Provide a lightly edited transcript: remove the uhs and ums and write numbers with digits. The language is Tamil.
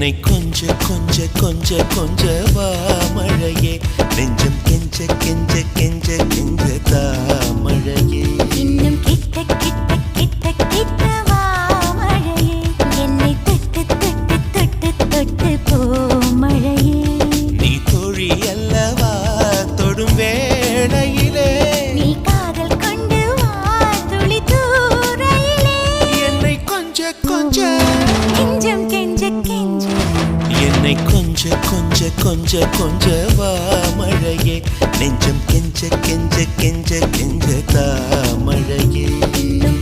என்னை கொஞ்ச கொஞ்ச கொஞ்ச கொஞ்ச வா மழையே நெஞ்சம் கெஞ்ச கெஞ்ச கெஞ்ச கெஞ்ச தா மழையே இன்னும் கிட்ட கிட்ட கிட்ட கிட்ட வா மழையே என்னை தொட்டு தொட்டு தொட்டு தொட்டு போ மழையே நீ தோழி அல்லவா தொடும் வேளையிலே நீ காதல் கொண்டு வா துளி தூரையிலே என்னை கொஞ்ச கொஞ்ச கெஞ்சம் கெஞ்ச கெஞ்ச என்னை கொஞ்ச கொஞ்ச கொஞ்ச கொஞ்ச வா மழையே நெஞ்சம் கெஞ்ச கெஞ்ச கெஞ்ச கெஞ்ச தா மழையே இன்னும்